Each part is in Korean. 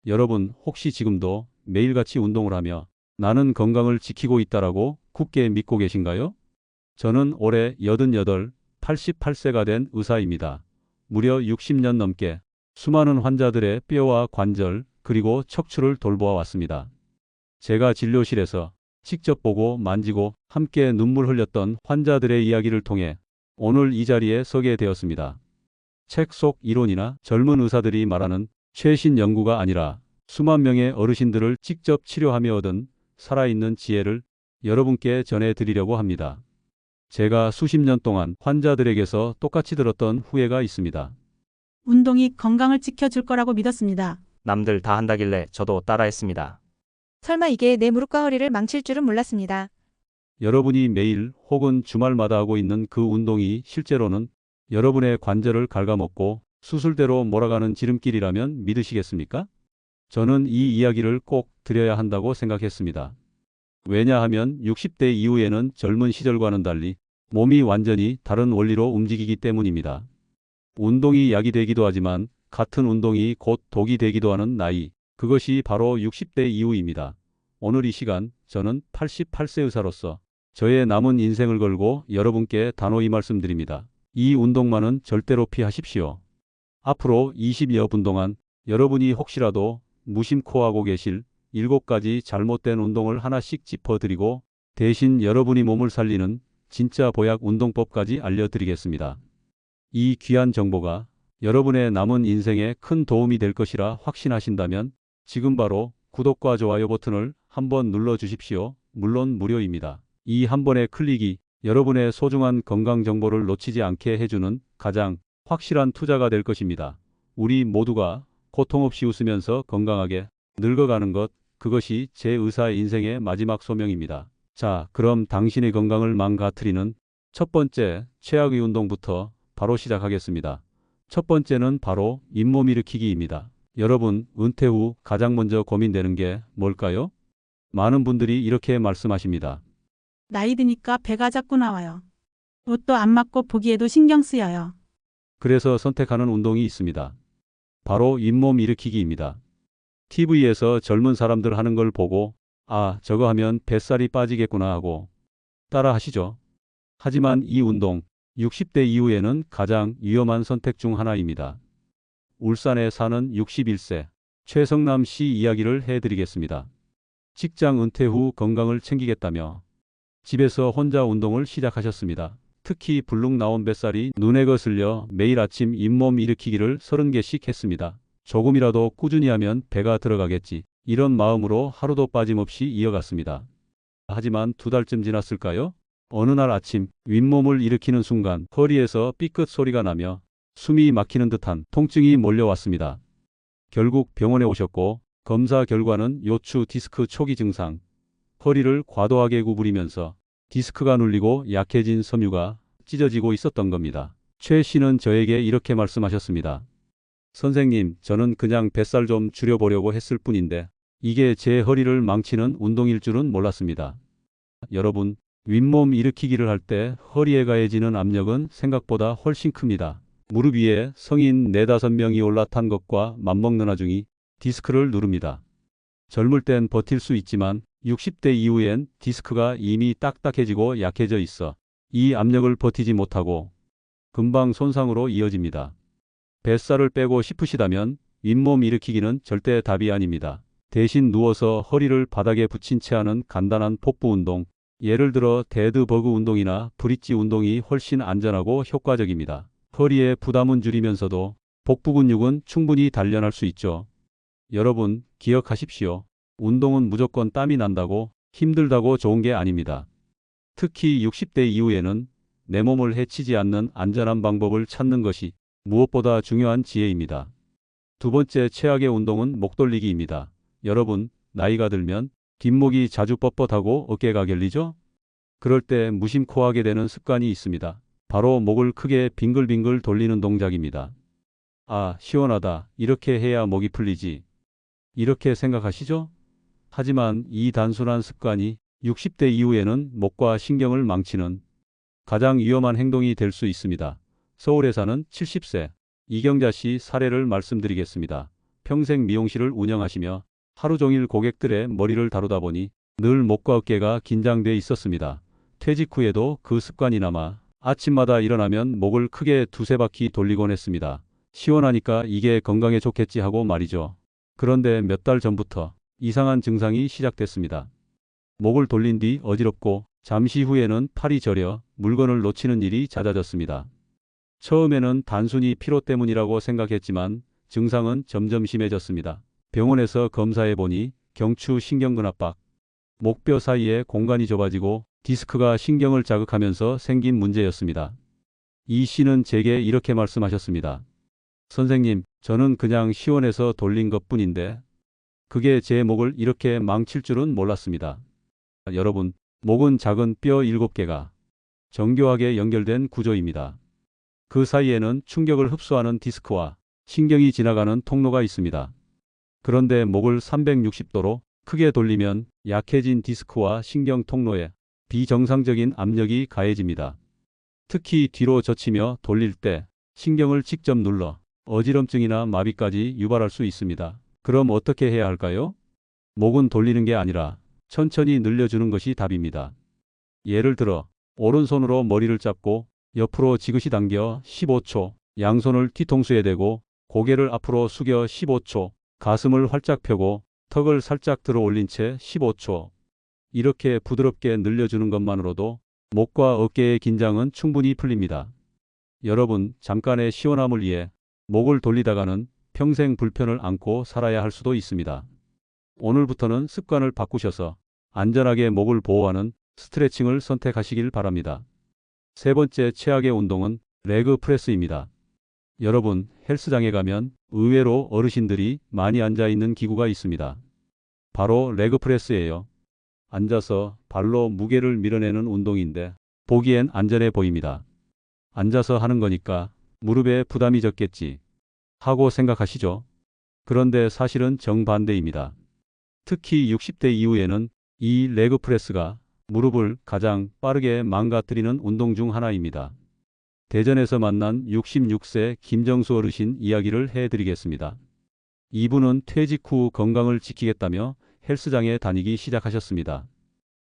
여러분, 혹시 지금도 매일같이 운동을 하며 나는 건강을 지키고 있다라고 굳게 믿고 계신가요? 저는 올해 88, 88세가 된 의사입니다. 무려 60년 넘게 수많은 환자들의 뼈와 관절 그리고 척추를 돌보아 왔습니다. 제가 진료실에서 직접 보고 만지고 함께 눈물 흘렸던 환자들의 이야기를 통해 오늘 이 자리에 서게 되었습니다. 책 속 이론이나 젊은 의사들이 말하는 최신 연구가 아니라 수만 명의 어르신들을 직접 치료하며 얻은 살아있는 지혜를 여러분께 전해드리려고 합니다. 제가 수십 년 동안 환자들에게서 똑같이 들었던 후회가 있습니다. 운동이 건강을 지켜줄 거라고 믿었습니다. 남들 다 한다길래 저도 따라했습니다. 설마 이게 내 무릎과 허리를 망칠 줄은 몰랐습니다. 여러분이 매일 혹은 주말마다 하고 있는 그 운동이 실제로는 여러분의 관절을 갉아먹고 수술대로 몰아가는 지름길이라면 믿으시겠습니까? 저는 이 이야기를 꼭 드려야 한다고 생각했습니다. 왜냐하면 60대 이후에는 젊은 시절과는 달리 몸이 완전히 다른 원리로 움직이기 때문입니다. 운동이 약이 되기도 하지만 같은 운동이 곧 독이 되기도 하는 나이, 그것이 바로 60대 이후입니다. 오늘 이 시간 저는 88세 의사로서 저의 남은 인생을 걸고 여러분께 단호히 말씀드립니다. 이 운동만은 절대로 피하십시오. 앞으로 20여 분 동안 여러분이 혹시라도 무심코 하고 계실 7가지 잘못된 운동을 하나씩 짚어드리고 대신 여러분이 몸을 살리는 진짜 보약 운동법까지 알려드리겠습니다. 이 귀한 정보가 여러분의 남은 인생에 큰 도움이 될 것이라 확신하신다면 지금 바로 구독과 좋아요 버튼을 한번 눌러주십시오. 물론 무료입니다. 이 한 번의 클릭이 여러분의 소중한 건강 정보를 놓치지 않게 해주는 가장 확실한 투자가 될 것입니다. 우리 모두가 고통 없이 웃으면서 건강하게 늙어가는 것, 그것이 제 의사 인생의 마지막 소명입니다. 자, 그럼 당신의 건강을 망가뜨리는 첫 번째 최악의 운동부터 바로 시작하겠습니다. 첫 번째는 바로 잇몸 일으키기입니다. 여러분, 은퇴 후 가장 먼저 고민되는 게 뭘까요? 많은 분들이 이렇게 말씀하십니다. 나이 드니까 배가 자꾸 나와요. 옷도 안 맞고 보기에도 신경 쓰여요. 그래서 선택하는 운동이 있습니다. 바로 잇몸 일으키기입니다. TV에서 젊은 사람들 하는 걸 보고 아, 저거 하면 뱃살이 빠지겠구나 하고 따라 하시죠. 하지만 이 운동 60대 이후에는 가장 위험한 선택 중 하나입니다. 울산에 사는 61세 최성남 씨 이야기를 해드리겠습니다. 직장 은퇴 후 건강을 챙기겠다며 집에서 혼자 운동을 시작하셨습니다. 특히 불룩 나온 뱃살이 눈에 거슬려 매일 아침 잇몸 일으키기를 30개씩 했습니다. 조금이라도 꾸준히 하면 배가 들어가겠지. 이런 마음으로 하루도 빠짐없이 이어갔습니다. 하지만 2달쯤 지났을까요? 어느 날 아침 윗몸을 일으키는 순간 허리에서 삐끗 소리가 나며 숨이 막히는 듯한 통증이 몰려왔습니다. 결국 병원에 오셨고 검사 결과는 요추 디스크 초기 증상, 허리를 과도하게 구부리면서 디스크가 눌리고 약해진 섬유가 찢어지고 있었던 겁니다. 최 씨는 저에게 이렇게 말씀하셨습니다. 선생님, 저는 그냥 뱃살 좀 줄여보려고 했을 뿐인데 이게 제 허리를 망치는 운동일 줄은 몰랐습니다. 여러분, 윗몸 일으키기를 할 때 허리에 가해지는 압력은 생각보다 훨씬 큽니다. 무릎 위에 성인 4~5명이 올라탄 것과 맞먹는 와중이 디스크를 누릅니다. 젊을 땐 버틸 수 있지만 60대 이후엔 디스크가 이미 딱딱해지고 약해져 있어 이 압력을 버티지 못하고 금방 손상으로 이어집니다. 뱃살을 빼고 싶으시다면 윗몸 일으키기는 절대 답이 아닙니다. 대신 누워서 허리를 바닥에 붙인 채 하는 간단한 복부 운동, 예를 들어 데드버그 운동이나 브릿지 운동이 훨씬 안전하고 효과적입니다. 허리의 부담은 줄이면서도 복부 근육은 충분히 단련할 수 있죠. 여러분, 기억하십시오. 운동은 무조건 땀이 난다고 힘들다고 좋은 게 아닙니다. 특히 60대 이후에는 내 몸을 해치지 않는 안전한 방법을 찾는 것이 무엇보다 중요한 지혜입니다. 두 번째 최악의 운동은 목 돌리기입니다. 여러분, 나이가 들면 뒷목이 자주 뻣뻣하고 어깨가 결리죠? 그럴 때 무심코 하게 되는 습관이 있습니다. 바로 목을 크게 빙글빙글 돌리는 동작입니다. 아, 시원하다. 이렇게 해야 목이 풀리지. 이렇게 생각하시죠? 하지만 이 단순한 습관이 60대 이후에는 목과 신경을 망치는 가장 위험한 행동이 될 수 있습니다. 서울에 사는 70세 이경자 씨 사례를 말씀드리겠습니다. 평생 미용실을 운영하시며 하루 종일 고객들의 머리를 다루다 보니 늘 목과 어깨가 긴장돼 있었습니다. 퇴직 후에도 그 습관이 남아 아침마다 일어나면 목을 크게 두세 바퀴 돌리곤 했습니다. 시원하니까 이게 건강에 좋겠지 하고 말이죠. 그런데 몇 달 전부터 이상한 증상이 시작됐습니다. 목을 돌린 뒤 어지럽고 잠시 후에는 팔이 저려 물건을 놓치는 일이 잦아졌습니다. 처음에는 단순히 피로 때문이라고 생각했지만 증상은 점점 심해졌습니다. 병원에서 검사해 보니 경추 신경근 압박, 목뼈 사이에 공간이 좁아지고 디스크가 신경을 자극하면서 생긴 문제였습니다. 이 씨는 제게 이렇게 말씀하셨습니다. 선생님, 저는 그냥 시원해서 돌린 것뿐인데 그게 제 목을 이렇게 망칠 줄은 몰랐습니다. 여러분, 목은 작은 뼈 7개가 정교하게 연결된 구조입니다. 그 사이에는 충격을 흡수하는 디스크와 신경이 지나가는 통로가 있습니다. 그런데 목을 360도로 크게 돌리면 약해진 디스크와 신경 통로에 비정상적인 압력이 가해집니다. 특히 뒤로 젖히며 돌릴 때 신경을 직접 눌러 어지럼증이나 마비까지 유발할 수 있습니다. 그럼 어떻게 해야 할까요? 목은 돌리는 게 아니라 천천히 늘려주는 것이 답입니다. 예를 들어 오른손으로 머리를 잡고 옆으로 지그시 당겨 15초, 양손을 뒤통수에 대고 고개를 앞으로 숙여 15초, 가슴을 활짝 펴고 턱을 살짝 들어 올린 채 15초. 이렇게 부드럽게 늘려주는 것만으로도 목과 어깨의 긴장은 충분히 풀립니다. 여러분, 잠깐의 시원함을 위해 목을 돌리다가는 평생 불편을 안고 살아야 할 수도 있습니다. 오늘부터는 습관을 바꾸셔서 안전하게 목을 보호하는 스트레칭을 선택하시길 바랍니다. 세 번째 최악의 운동은 레그 프레스입니다. 여러분, 헬스장에 가면 의외로 어르신들이 많이 앉아 있는 기구가 있습니다. 바로 레그 프레스예요. 앉아서 발로 무게를 밀어내는 운동인데 보기엔 안전해 보입니다. 앉아서 하는 거니까 무릎에 부담이 적겠지 하고 생각하시죠? 그런데 사실은 정반대입니다. 특히 60대 이후에는 이 레그 프레스가 무릎을 가장 빠르게 망가뜨리는 운동 중 하나입니다. 대전에서 만난 66세 김정수 어르신 이야기를 해드리겠습니다. 이분은 퇴직 후 건강을 지키겠다며 헬스장에 다니기 시작하셨습니다.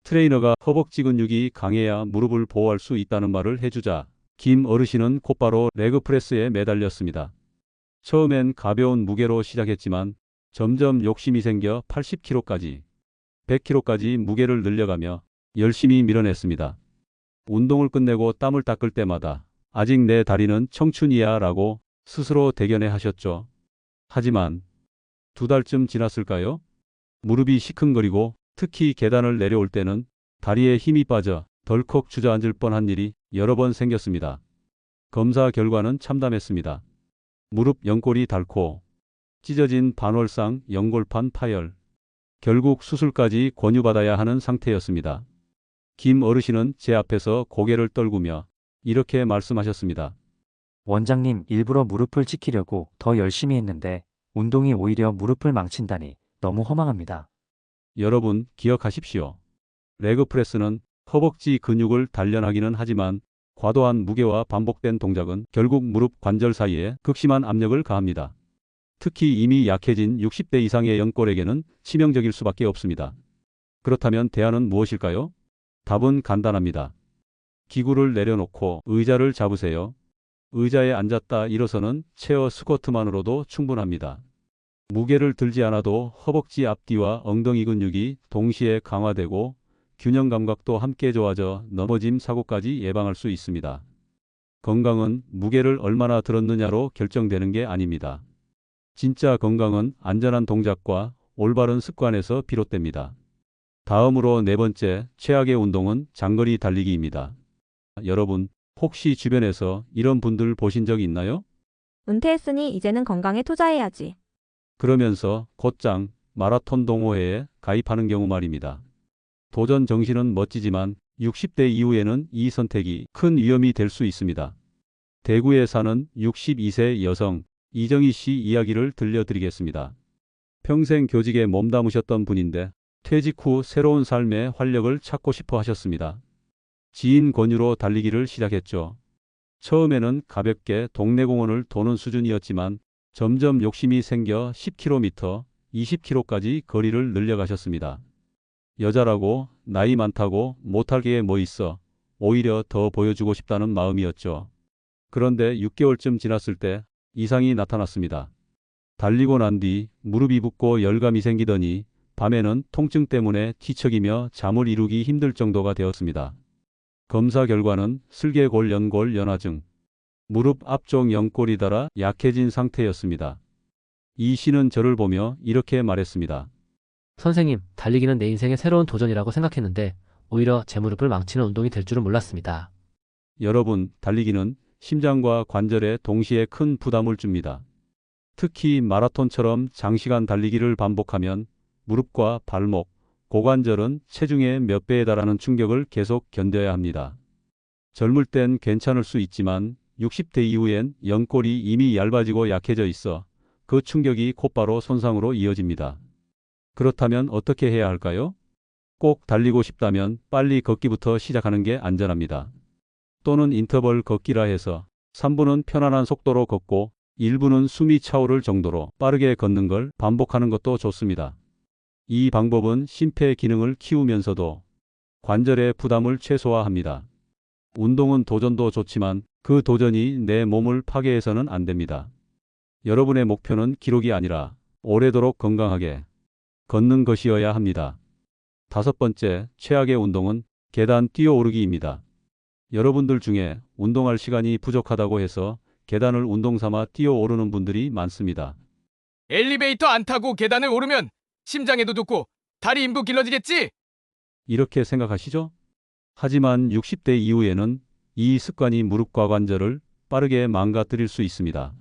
트레이너가 허벅지 근육이 강해야 무릎을 보호할 수 있다는 말을 해주자 김 어르신은 곧바로 레그 프레스에 매달렸습니다. 처음엔 가벼운 무게로 시작했지만 점점 욕심이 생겨 80kg까지, 100kg까지 무게를 늘려가며 열심히 밀어냈습니다. 운동을 끝내고 땀을 닦을 때마다 아직 내 다리는 청춘이야 라고 스스로 대견해 하셨죠. 하지만 2달쯤 지났을까요? 무릎이 시큰거리고 특히 계단을 내려올 때는 다리에 힘이 빠져 덜컥 주저앉을 뻔한 일이 여러 번 생겼습니다. 검사 결과는 참담했습니다. 무릎 연골이 닳고 찢어진 반월상 연골판 파열, 결국 수술까지 권유받아야 하는 상태였습니다. 김 어르신은 제 앞에서 고개를 떨구며 이렇게 말씀하셨습니다. 원장님, 일부러 무릎을 지키려고 더 열심히 했는데 운동이 오히려 무릎을 망친다니 너무 허망합니다. 여러분, 기억하십시오. 레그 프레스는 허벅지 근육을 단련하기는 하지만 과도한 무게와 반복된 동작은 결국 무릎 관절 사이에 극심한 압력을 가합니다. 특히 이미 약해진 60대 이상의 연골에게는 치명적일 수밖에 없습니다. 그렇다면 대안은 무엇일까요? 답은 간단합니다. 기구를 내려놓고 의자를 잡으세요. 의자에 앉았다 일어서는 체어 스쿼트만으로도 충분합니다. 무게를 들지 않아도 허벅지 앞뒤와 엉덩이 근육이 동시에 강화되고 균형 감각도 함께 좋아져 넘어짐 사고까지 예방할 수 있습니다. 건강은 무게를 얼마나 들었느냐로 결정되는 게 아닙니다. 진짜 건강은 안전한 동작과 올바른 습관에서 비롯됩니다. 다음으로 네 번째 최악의 운동은 장거리 달리기입니다. 여러분, 혹시 주변에서 이런 분들 보신 적 있나요? 은퇴했으니 이제는 건강에 투자해야지. 그러면서 곧장 마라톤 동호회에 가입하는 경우 말입니다. 도전 정신은 멋지지만 60대 이후에는 이 선택이 큰 위험이 될 수 있습니다. 대구에 사는 62세 여성 이정희 씨 이야기를 들려드리겠습니다. 평생 교직에 몸담으셨던 분인데 퇴직 후 새로운 삶의 활력을 찾고 싶어 하셨습니다. 지인 권유로 달리기를 시작했죠. 처음에는 가볍게 동네 공원을 도는 수준이었지만 점점 욕심이 생겨 10km, 20km까지 거리를 늘려가셨습니다. 여자라고 나이 많다고 못할 게 뭐 있어. 오히려 더 보여주고 싶다는 마음이었죠. 그런데 6개월쯤 지났을 때 이상이 나타났습니다. 달리고 난 뒤 무릎이 붓고 열감이 생기더니 밤에는 통증 때문에 뒤척이며 잠을 이루기 힘들 정도가 되었습니다. 검사 결과는 슬개골 연골 연화증, 무릎 앞쪽 연골이 닳아 약해진 상태였습니다. 이 씨는 저를 보며 이렇게 말했습니다. 선생님, 달리기는 내 인생의 새로운 도전이라고 생각했는데 오히려 제 무릎을 망치는 운동이 될 줄은 몰랐습니다. 여러분, 달리기는 심장과 관절에 동시에 큰 부담을 줍니다. 특히 마라톤처럼 장시간 달리기를 반복하면 무릎과 발목, 고관절은 체중의 몇 배에 달하는 충격을 계속 견뎌야 합니다. 젊을 땐 괜찮을 수 있지만 60대 이후엔 연골이 이미 얇아지고 약해져 있어 그 충격이 곧바로 손상으로 이어집니다. 그렇다면 어떻게 해야 할까요? 꼭 달리고 싶다면 빨리 걷기부터 시작하는 게 안전합니다. 또는 인터벌 걷기라 해서 3분은 편안한 속도로 걷고 1분은 숨이 차오를 정도로 빠르게 걷는 걸 반복하는 것도 좋습니다. 이 방법은 심폐 기능을 키우면서도 관절의 부담을 최소화합니다. 운동은 도전도 좋지만 그 도전이 내 몸을 파괴해서는 안 됩니다. 여러분의 목표는 기록이 아니라 오래도록 건강하게 걷는 것이어야 합니다. 5번째, 최악의 운동은 계단 뛰어오르기입니다. 여러분들 중에 운동할 시간이 부족하다고 해서 계단을 운동 삼아 뛰어오르는 분들이 많습니다. 엘리베이터 안 타고 계단을 오르면 심장에도 돋고 다리 인부 길러지겠지? 이렇게 생각하시죠? 하지만 60대 이후에는 이 습관이 무릎과 관절을 빠르게 망가뜨릴 수 있습니다.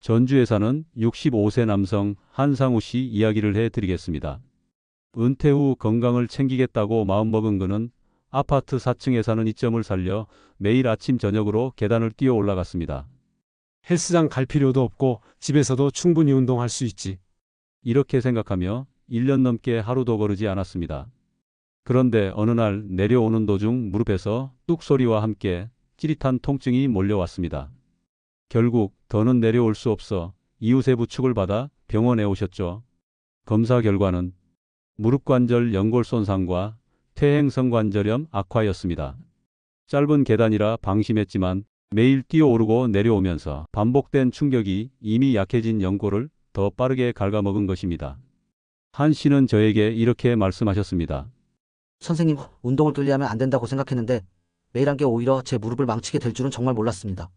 전주에 사는 65세 남성 한상우 씨 이야기를 해드리겠습니다. 은퇴 후 건강을 챙기겠다고 마음먹은 그는 아파트 4층에 사는 이점을 살려 매일 아침 저녁으로 계단을 뛰어 올라갔습니다. 헬스장 갈 필요도 없고 집에서도 충분히 운동할 수 있지. 이렇게 생각하며 1년 넘게 하루도 거르지 않았습니다. 그런데 어느 날 내려오는 도중 무릎에서 뚝 소리와 함께 찌릿한 통증이 몰려왔습니다. 결국 더는 내려올 수 없어 이웃의 부축을 받아 병원에 오셨죠. 검사 결과는 무릎 관절 연골 손상과 퇴행성관절염 악화였습니다. 짧은 계단이라 방심했지만 매일 뛰어오르고 내려오면서 반복된 충격이 이미 약해진 연골을 더 빠르게 갉아먹은 것입니다. 한 씨는 저에게 이렇게 말씀하셨습니다. 선생님, 운동을 끌려하면 안 된다고 생각했는데 매일 한 게 오히려 제 무릎을 망치게 될 줄은 정말 몰랐습니다.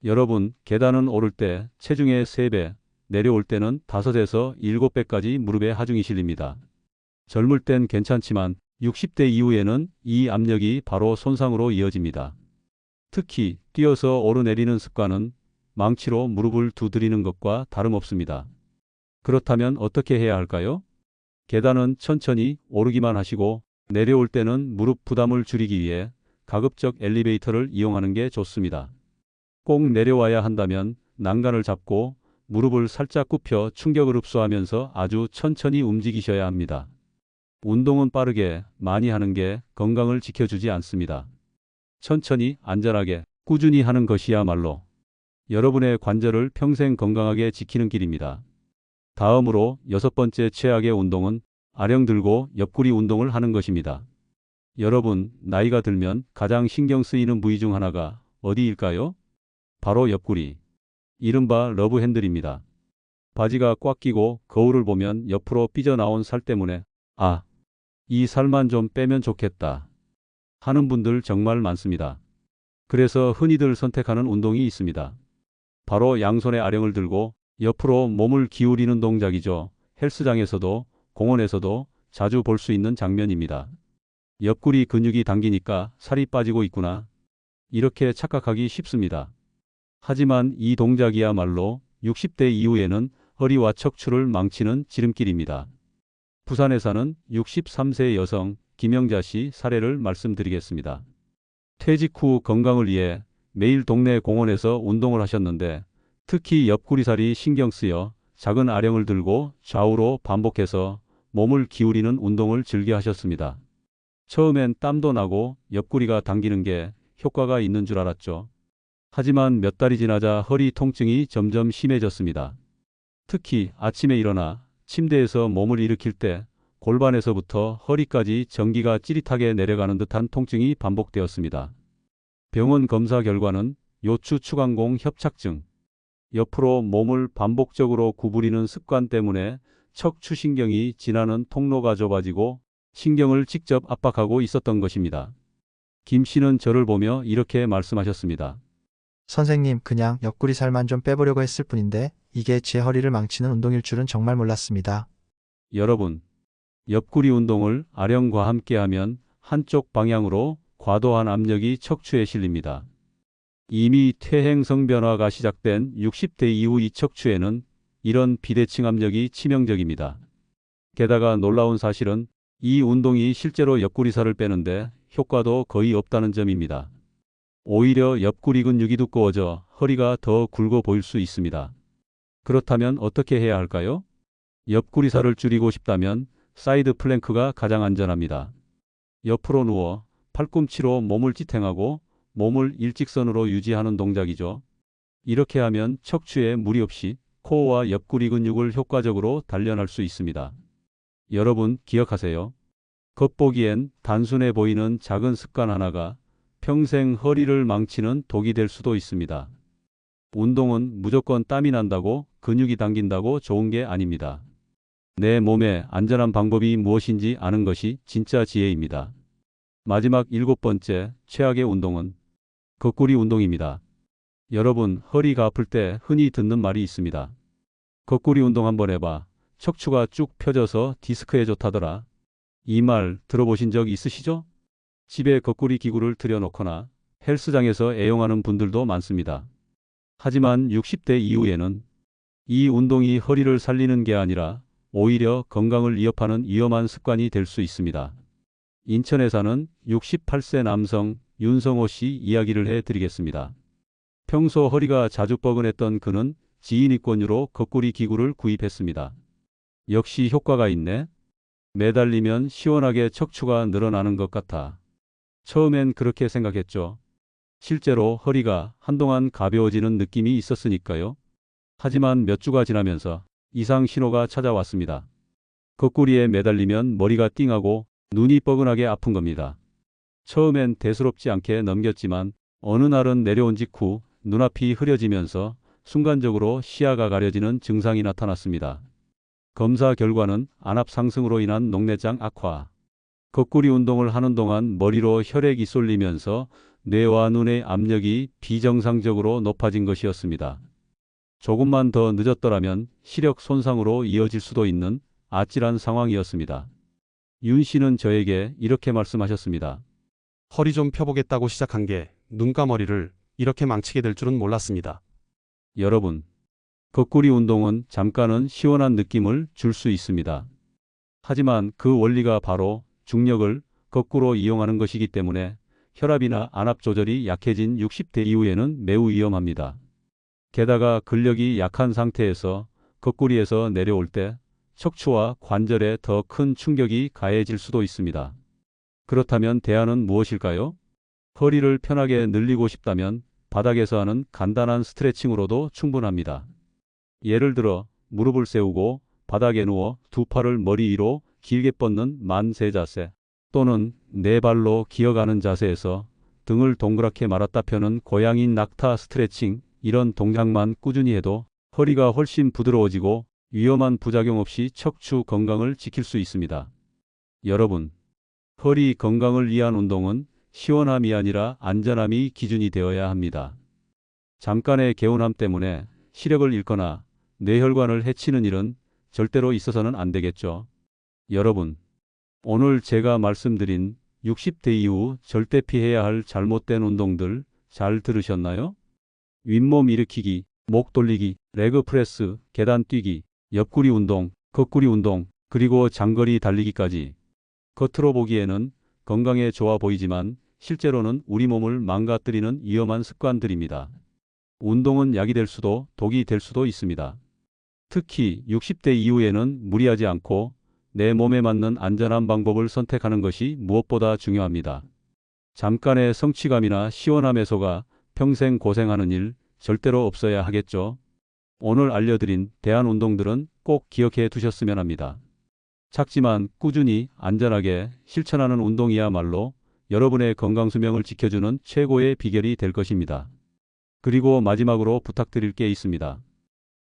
여러분, 계단은 오를 때 체중의 3배, 내려올 때는 5에서 7배까지 무릎에 하중이 실립니다. 젊을 땐 괜찮지만 60대 이후에는 이 압력이 바로 손상으로 이어집니다. 특히 뛰어서 오르내리는 습관은 망치로 무릎을 두드리는 것과 다름없습니다. 그렇다면 어떻게 해야 할까요? 계단은 천천히 오르기만 하시고 내려올 때는 무릎 부담을 줄이기 위해 가급적 엘리베이터를 이용하는 게 좋습니다. 꼭 내려와야 한다면 난간을 잡고 무릎을 살짝 굽혀 충격을 흡수하면서 아주 천천히 움직이셔야 합니다. 운동은 빠르게 많이 하는 게 건강을 지켜주지 않습니다. 천천히 안전하게 꾸준히 하는 것이야말로 여러분의 관절을 평생 건강하게 지키는 길입니다. 다음으로 6번째 최악의 운동은 아령 들고 옆구리 운동을 하는 것입니다. 여러분, 나이가 들면 가장 신경 쓰이는 부위 중 하나가 어디일까요? 바로 옆구리. 이른바 러브 핸들입니다. 바지가 꽉 끼고 거울을 보면 옆으로 삐져나온 살 때문에 이 살만 좀 빼면 좋겠다 하는 분들 정말 많습니다. 그래서 흔히들 선택하는 운동이 있습니다. 바로 양손에 아령을 들고 옆으로 몸을 기울이는 동작이죠. 헬스장에서도 공원에서도 자주 볼 수 있는 장면입니다. 옆구리 근육이 당기니까 살이 빠지고 있구나. 이렇게 착각하기 쉽습니다. 하지만 이 동작이야말로 60대 이후에는 허리와 척추를 망치는 지름길입니다. 부산에 사는 63세 여성 김영자 씨 사례를 말씀드리겠습니다. 퇴직 후 건강을 위해 매일 동네 공원에서 운동을 하셨는데 특히 옆구리살이 신경 쓰여 작은 아령을 들고 좌우로 반복해서 몸을 기울이는 운동을 즐겨 하셨습니다. 처음엔 땀도 나고 옆구리가 당기는 게 효과가 있는 줄 알았죠. 하지만 몇 달이 지나자 허리 통증이 점점 심해졌습니다. 특히 아침에 일어나 침대에서 몸을 일으킬 때 골반에서부터 허리까지 전기가 찌릿하게 내려가는 듯한 통증이 반복되었습니다. 병원 검사 결과는 요추 추간공 협착증, 옆으로 몸을 반복적으로 구부리는 습관 때문에 척추신경이 지나는 통로가 좁아지고 신경을 직접 압박하고 있었던 것입니다. 김 씨는 저를 보며 이렇게 말씀하셨습니다. 선생님, 그냥 옆구리 살만 좀 빼보려고 했을 뿐인데 이게 제 허리를 망치는 운동일 줄은 정말 몰랐습니다. 여러분, 옆구리 운동을 아령과 함께 하면 한쪽 방향으로 과도한 압력이 척추에 실립니다. 이미 퇴행성 변화가 시작된 60대 이후 이 척추에는 이런 비대칭 압력이 치명적입니다. 게다가 놀라운 사실은 이 운동이 실제로 옆구리살을 빼는데 효과도 거의 없다는 점입니다. 오히려 옆구리 근육이 두꺼워져 허리가 더 굵어 보일 수 있습니다. 그렇다면 어떻게 해야 할까요? 옆구리살을 줄이고 싶다면 사이드 플랭크가 가장 안전합니다. 옆으로 누워 팔꿈치로 몸을 지탱하고 몸을 일직선으로 유지하는 동작이죠. 이렇게 하면 척추에 무리 없이 코어와 옆구리 근육을 효과적으로 단련할 수 있습니다. 여러분 기억하세요. 겉보기엔 단순해 보이는 작은 습관 하나가 평생 허리를 망치는 독이 될 수도 있습니다. 운동은 무조건 땀이 난다고 근육이 당긴다고 좋은 게 아닙니다. 내 몸에 안전한 방법이 무엇인지 아는 것이 진짜 지혜입니다. 마지막 7번째 최악의 운동은 거꾸리 운동입니다. 여러분 허리가 아플 때 흔히 듣는 말이 있습니다. 거꾸리 운동 한번 해봐. 척추가 쭉 펴져서 디스크에 좋다더라. 이 말 들어보신 적 있으시죠? 집에 거꾸리 기구를 들여놓거나 헬스장에서 애용하는 분들도 많습니다. 하지만 60대 이후에는 이 운동이 허리를 살리는 게 아니라 오히려 건강을 위협하는 위험한 습관이 될 수 있습니다. 인천에 사는 68세 남성 윤성호 씨 이야기를 해드리겠습니다. 평소 허리가 자주 뻐근했던 그는 지인이 권유로 거꾸리 기구를 구입했습니다. 역시 효과가 있네. 매달리면 시원하게 척추가 늘어나는 것 같아. 처음엔 그렇게 생각했죠. 실제로 허리가 한동안 가벼워지는 느낌이 있었으니까요. 하지만 몇 주가 지나면서 이상 신호가 찾아왔습니다. 거꾸리에 매달리면 머리가 띵하고 눈이 뻐근하게 아픈 겁니다. 처음엔 대수롭지 않게 넘겼지만 어느 날은 내려온 직후 눈앞이 흐려지면서 순간적으로 시야가 가려지는 증상이 나타났습니다. 검사 결과는 안압 상승으로 인한 녹내장 악화. 거꾸리 운동을 하는 동안 머리로 혈액이 쏠리면서 뇌와 눈의 압력이 비정상적으로 높아진 것이었습니다. 조금만 더 늦었더라면 시력 손상으로 이어질 수도 있는 아찔한 상황이었습니다. 윤 씨는 저에게 이렇게 말씀하셨습니다. 허리 좀 펴보겠다고 시작한 게 눈감머리를 이렇게 망치게 될 줄은 몰랐습니다. 여러분, 거꾸리 운동은 잠깐은 시원한 느낌을 줄 수 있습니다. 하지만 그 원리가 바로 중력을 거꾸로 이용하는 것이기 때문에 혈압이나 안압 조절이 약해진 60대 이후에는 매우 위험합니다. 게다가 근력이 약한 상태에서 거꾸리에서 내려올 때 척추와 관절에 더 큰 충격이 가해질 수도 있습니다. 그렇다면 대안은 무엇일까요? 허리를 편하게 늘리고 싶다면 바닥에서 하는 간단한 스트레칭으로도 충분합니다. 예를 들어 무릎을 세우고 바닥에 누워 두 팔을 머리 위로 길게 뻗는 만세 자세 또는 네 발로 기어가는 자세에서 등을 동그랗게 말았다 펴는 고양이 낙타 스트레칭 이런 동작만 꾸준히 해도 허리가 훨씬 부드러워지고 위험한 부작용 없이 척추 건강을 지킬 수 있습니다. 여러분, 허리 건강을 위한 운동은 시원함이 아니라 안전함이 기준이 되어야 합니다. 잠깐의 개운함 때문에 시력을 잃거나 뇌혈관을 해치는 일은 절대로 있어서는 안 되겠죠. 여러분, 오늘 제가 말씀드린 60대 이후 절대 피해야 할 잘못된 운동들 잘 들으셨나요? 윗몸 일으키기, 목 돌리기, 레그 프레스, 계단 뛰기, 옆구리 운동, 거꾸리 운동, 그리고 장거리 달리기까지. 겉으로 보기에는 건강에 좋아 보이지만 실제로는 우리 몸을 망가뜨리는 위험한 습관들입니다. 운동은 약이 될 수도 독이 될 수도 있습니다. 특히 60대 이후에는 무리하지 않고 내 몸에 맞는 안전한 방법을 선택하는 것이 무엇보다 중요합니다. 잠깐의 성취감이나 시원함에 속아 평생 고생하는 일 절대로 없어야 하겠죠. 오늘 알려드린 대안운동들은 꼭 기억해 두셨으면 합니다. 작지만 꾸준히 안전하게 실천하는 운동이야말로 여러분의 건강수명을 지켜주는 최고의 비결이 될 것입니다. 그리고 마지막으로 부탁드릴 게 있습니다.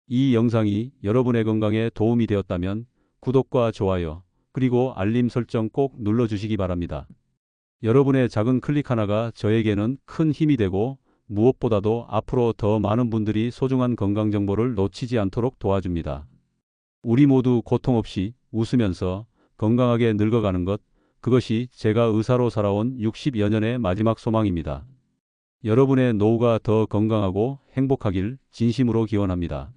이 영상이 여러분의 건강에 도움이 되었다면 구독과 좋아요, 그리고 알림 설정 꼭 눌러주시기 바랍니다. 여러분의 작은 클릭 하나가 저에게는 큰 힘이 되고 무엇보다도 앞으로 더 많은 분들이 소중한 건강 정보를 놓치지 않도록 도와줍니다. 우리 모두 고통 없이 웃으면서 건강하게 늙어가는 것, 그것이 제가 의사로 살아온 60여 년의 마지막 소망입니다. 여러분의 노후가 더 건강하고 행복하길 진심으로 기원합니다.